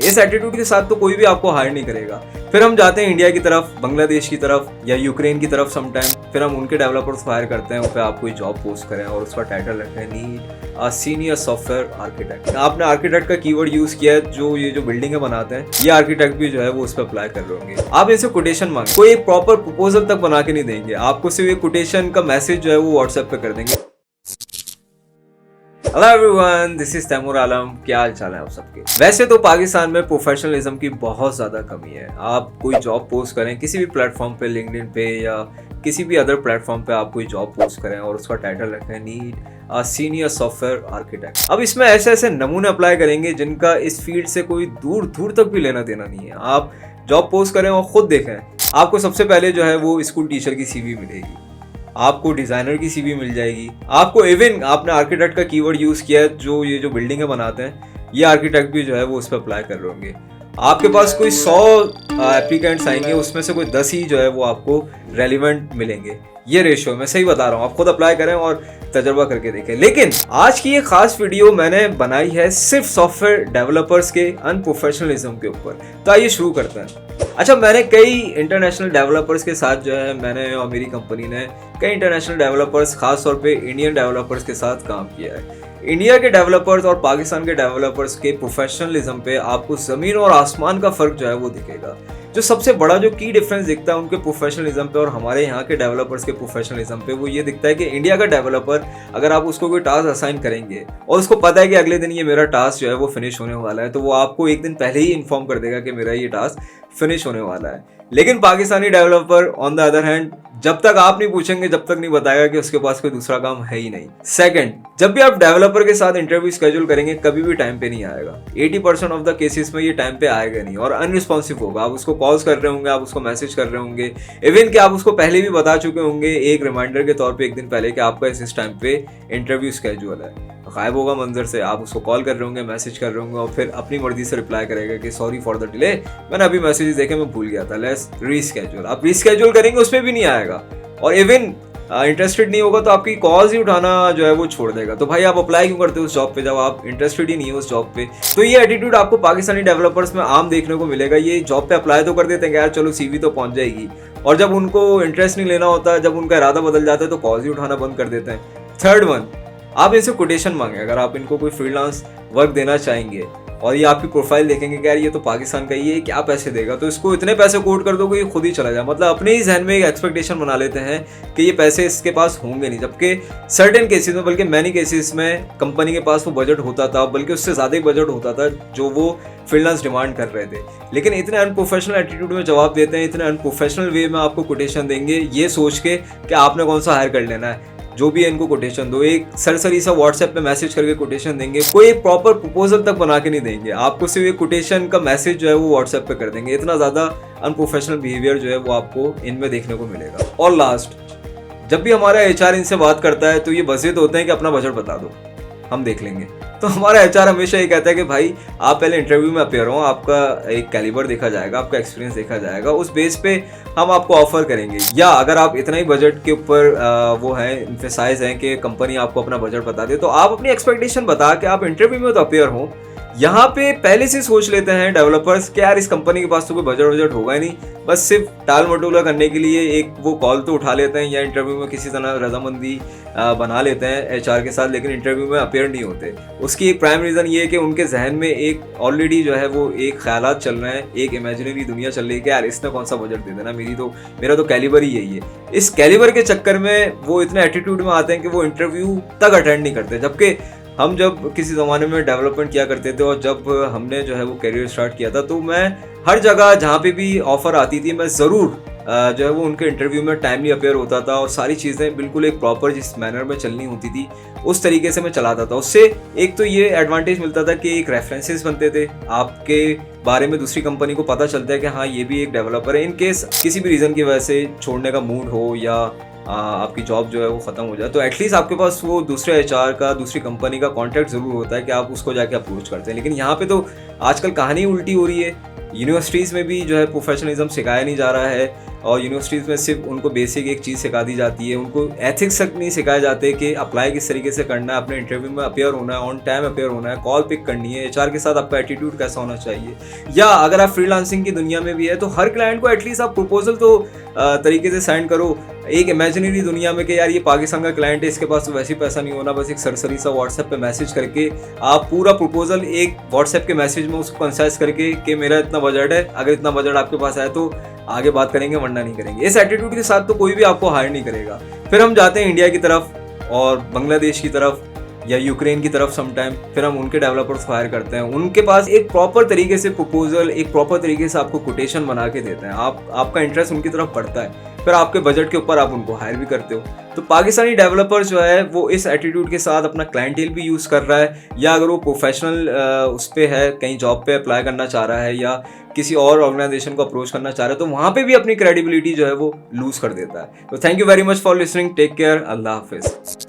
इस एटीट्यूड के साथ तो कोई भी आपको हायर नहीं करेगा। फिर हम जाते हैं इंडिया की तरफ, बांग्लादेश की तरफ या यूक्रेन की तरफ समटाइम। फिर हम उनके डेवलपर्स को हायर करते हैं, फिर आप कोई जॉब पोस्ट करें और उसका टाइटल रखते हैं need a senior software architect. आपने आर्किटेक्ट का कीवर्ड यूज किया है, जो ये जो बिल्डिंगें बनाते हैं ये आर्किटेक्ट भी जो है वो उस पर अप्लाई कर रहे होंगे। आप इनसे कोटेशन मांगे, कोई एक प्रॉपर प्रपोजल तक बना के नहीं देंगे, आपको सिर्फ एक कोटेशन का मैसेज जो है वो व्हाट्सएप पे कर देंगे। Hello everyone, this is Taimur Alam. क्या हाल चाल है आप सबके। वैसे तो पाकिस्तान में प्रोफेशनलिज्म की बहुत ज़्यादा कमी है। आप कोई जॉब पोस्ट करें किसी भी प्लेटफॉर्म पे, लिंक्डइन पे या किसी भी अदर प्लेटफॉर्म पे आप कोई जॉब पोस्ट करें और उसका टाइटल रखें need a senior software architect. अब इसमें ऐसे ऐसे नमूने अप्लाई करेंगे जिनका इस फील्ड से कोई दूर दूर तक भी लेना देना नहीं है। आप जॉब पोस्ट करें और खुद देखें, आपको सबसे पहले जो है वो स्कूल टीचर की सीवी मिलेगी, आपको डिज़ाइनर की सीवी मिल जाएगी, आपको इवन आपने आर्किटेक्ट का कीवर्ड यूज़ किया है, जो ये जो बिल्डिंगें बनाते हैं ये आर्किटेक्ट भी जो है वो उस पर अप्लाई कर रहे होंगे। आपके पास कोई 100 एप्लीकेंट्स आएंगे, उसमें से कोई 10 ही जो है वो आपको रेलिवेंट मिलेंगे। ये रेशियो मैं सही बता रहा हूँ, आप खुद अप्लाई करें और तजर्बा करके देखें। लेकिन आज की ये खास वीडियो मैंने बनाई है सिर्फ सॉफ्टवेयर डेवलपर्स के अनप्रोफेशनलिज्म के ऊपर। तो आइए शुरू करते हैं। अच्छा, मैंने कई इंटरनेशनल डेवलपर्स के साथ जो है मैंने और मेरी कंपनी ने कई इंटरनेशनल डेवलपर्स, खास तौर पे इंडियन डेवलपर्स के साथ काम किया है। इंडिया के डेवलपर्स और पाकिस्तान के डेवलपर्स के प्रोफेशनलिज्म पे आपको ज़मीन और आसमान का फ़र्क जो है वो दिखेगा। जो सबसे बड़ा जो की डिफरेंस दिखता है उनके प्रोफेशनलिज्म पे और हमारे यहाँ के डेवलपर्स के प्रोफेशनलिज्म पे, वो ये दिखता है कि इंडिया का डेवलपर अगर आप उसको कोई टास्क असाइन करेंगे और उसको पता है कि अगले दिन ये मेरा टास्क जो है वो फिनिश होने वाला है, तो वो आपको एक दिन पहले ही इन्फॉर्म कर देगा कि मेरा ये टास्क फिनिश होने वाला है। लेकिन Pakistani developer on the other hand, जब तक आप नहीं पूछेंगे जब तक नहीं बताएगा कि उसके पास कोई दूसरा काम है ही नहीं। सेकंड, जब भी आप डेवलपर के साथ इंटरव्यू स्केड्यूल करेंगे कभी भी टाइम पे नहीं आएगा। 80% ऑफ द केसेस में ये टाइम पे आएगा नहीं और अनरिस्पॉन्सिव होगा। आप उसको कॉल्स कर रहे होंगे, आप उसको मैसेज कर रहे होंगे, इवन कि आप उसको पहले भी बता चुके होंगे एक रिमाइंडर के तौर पे एक दिन पहले कि आपका इस टाइम पे इंटरव्यू स्केड्यूल है। गायब होगा मंजर से, आप उसको कॉल कर रहे होंगे, मैसेज कर रहे होंगे और फिर अपनी मर्जी से रिप्लाई करेगा कि सॉरी फॉर द डिले, मैंने अभी मैसेज देखे, मैं भूल गया था, लेट्स रीस्केड्यूल। आप रीस्केड्यूल करेंगे उसमें भी नहीं आएगा और इवन इंटरेस्टेड नहीं होगा तो आपकी कॉल्स ही उठाना जो है वो छोड़ देगा। तो भाई आप अप्लाई क्यों करते हो उस जॉब पे जब आप इंटरेस्टेड ही नहीं हो उस जॉब पे। तो ये एटीट्यूड आपको पाकिस्तानी डेवलपर्स में आम देखने को मिलेगा। ये जॉब पे अप्लाई तो कर देते हैं कि यार चलो सीवी तो पहुंच जाएगी, और जब उनको इंटरेस्ट नहीं लेना होता, जब उनका इरादा बदल जाता है तो कॉल्स ही उठाना बंद कर देते हैं। थर्ड वन, आप इनसे कोटेशन मांगे। अगर आप इनको कोई फ्रीलांस वर्क देना चाहेंगे और ये आपकी प्रोफाइल देखेंगे कि यार ये तो पाकिस्तान का ही है, क्या पैसे देगा, तो इसको इतने पैसे कोट कर दो कि ये खुद ही चला जाए। मतलब अपने ही जहन में एक एक्सपेक्टेशन बना लेते हैं कि ये पैसे इसके पास होंगे नहीं, जबकि सर्टेन केसेस में, बल्कि मैनी केसेस में कंपनी के पास वो बजट होता था, बल्कि उससे ज़्यादा ही बजट होता था जो वो फ्रीलांस डिमांड कर रहे थे। लेकिन इतने अनप्रोफेशनल एटीट्यूड में जवाब देते हैं, इतने अनप्रोफेशनल वे में आपको कोटेशन देंगे ये सोच के कि आपने कौन सा हायर कर लेना है। जो भी है इनको कोटेशन दो, एक सरसरी सा व्हाट्सएप पे मैसेज करके कोटेशन देंगे, कोई एक प्रॉपर प्रपोजल तक बना के नहीं देंगे, आपको सिर्फ एक कोटेशन का मैसेज जो है वो व्हाट्सएप पे कर देंगे। इतना ज़्यादा अनप्रोफेशनल बिहेवियर जो है वो आपको इनमें देखने को मिलेगा। और लास्ट, जब भी हमारा एचआर इनसे बात करता है तो ये बज़िद होते हैं कि अपना बजट बता दो, हम देख लेंगे। तो हमारा एचआर हमेशा ये कहता है कि भाई आप पहले इंटरव्यू में अपेयर हो, आपका एक कैलिबर देखा जाएगा, आपका एक्सपीरियंस देखा जाएगा, उस बेस पे हम आपको ऑफर करेंगे। या अगर आप इतना ही बजट के ऊपर वो है इम्फेसाइज है कि कंपनी आपको अपना बजट बता दे, तो आप अपनी एक्सपेक्टेशन बता के आप इंटरव्यू में तो अपेयर हो। यहाँ पे पहले से सोच लेते हैं डेवलपर्स कि यार इस कंपनी के पास तो कोई बजट होगा ही नहीं, बस सिर्फ टाल मटोला करने के लिए एक वो कॉल तो उठा लेते हैं या इंटरव्यू में किसी तरह रजामंदी बना लेते हैं एचआर के साथ, लेकिन इंटरव्यू में अपेयर नहीं होते। उसकी एक प्राइम रीज़न ये है कि उनके जहन में एक ऑलरेडी जो है वो एक ख्यालात चल रहे हैं, एक इमेजिनरी दुनिया चल रही है कि यार इसने कौन सा बजट दे देना, मेरा तो कैलिबर ही यही है। इस कैलिबर के चक्कर में वो इतने एटीट्यूड में आते हैं कि वो इंटरव्यू तक अटेंड नहीं करते। जबकि हम जब किसी ज़माने में डेवलपमेंट किया करते थे और जब हमने जो है वो करियर स्टार्ट किया था, तो मैं हर जगह जहाँ पे भी ऑफ़र आती थी मैं ज़रूर जो है वो उनके इंटरव्यू में टाइमली अपेयर होता था और सारी चीज़ें बिल्कुल एक प्रॉपर जिस मैनर में चलनी होती थी उस तरीके से मैं चलाता था। उससे एक तो ये एडवांटेज मिलता था कि एक रेफरेंसेस बनते थे, आपके बारे में दूसरी कंपनी को पता चलता है कि हाँ ये भी एक डेवलपर है। इन केस किसी भी रीज़न की वजह से छोड़ने का मूड हो या आपकी जॉब जो है वो ख़त्म हो जाए, तो एटलीस्ट आपके पास वो दूसरे एचआर का, दूसरी कंपनी का कॉन्टैक्ट ज़रूर होता है कि आप उसको जाके अप्रोच करते हैं। लेकिन यहाँ पे तो आजकल कहानी उल्टी हो रही है। यूनिवर्सिटीज़ में भी जो है प्रोफेशनलिज्म सिखाया नहीं जा रहा है। और यूनिवर्सिटीज़ में सिर्फ उनको बेसिक एक चीज़ सिखा दी जाती है, उनको एथिक्स तक नहीं सिखाए जाते कि अप्लाई किस तरीके से करना है, अपने इंटरव्यू में अपेयर होना है, ऑन टाइम अपेयर होना है, कॉल पिक करनी है, एचआर के साथ आपका एटीट्यूड कैसा होना चाहिए। या अगर आप फ्रीलांसिंग की दुनिया में भी है तो हर क्लाइंट को एटलीस्ट आप प्रपोजल तो तरीके से सेंड करो, एक इमेजिनरी दुनिया में कि यार ये पाकिस्तान का क्लाइंट है, इसके पास तो वैसे ही पैसा नहीं होना, बस एक सरसरी सा व्हाट्सएप पे मैसेज करके आप पूरा प्रपोजल एक व्हाट्सएप के मैसेज में उसको कंसाइज करके कि मेरा इतना बजट है, अगर इतना बजट आपके पास है तो आगे बात करेंगे वरना नहीं करेंगे। इस एटीट्यूड के साथ तो कोई भी आपको हायर नहीं करेगा। फिर हम जाते हैं इंडिया की तरफ और बांग्लादेश की तरफ या यूक्रेन की तरफ समटाइम, फिर हम उनके डेवलपर्स को हायर करते हैं। उनके पास एक प्रॉपर तरीके से प्रपोजल, एक प्रॉपर तरीके से आपको कोटेशन बना के देते हैं, आपका इंटरेस्ट उनकी तरफ बढ़ता है, फिर आपके बजट के ऊपर आप उनको हायर भी करते हो। तो पाकिस्तानी डेवलपर जो है वो इस एटीट्यूड के साथ अपना क्लाइंटेल भी यूज़ कर रहा है, या अगर वो प्रोफेशनल उस पर है, कहीं जॉब पे अप्लाई करना चाह रहा है या किसी और ऑर्गेनाइजेशन को अप्रोच करना चाह रहा है, तो वहाँ पे भी अपनी क्रेडिबिलिटी जो है वो लूज़ कर देता है। तो thank you very much for listening, take care, अल्लाह हाफिज़।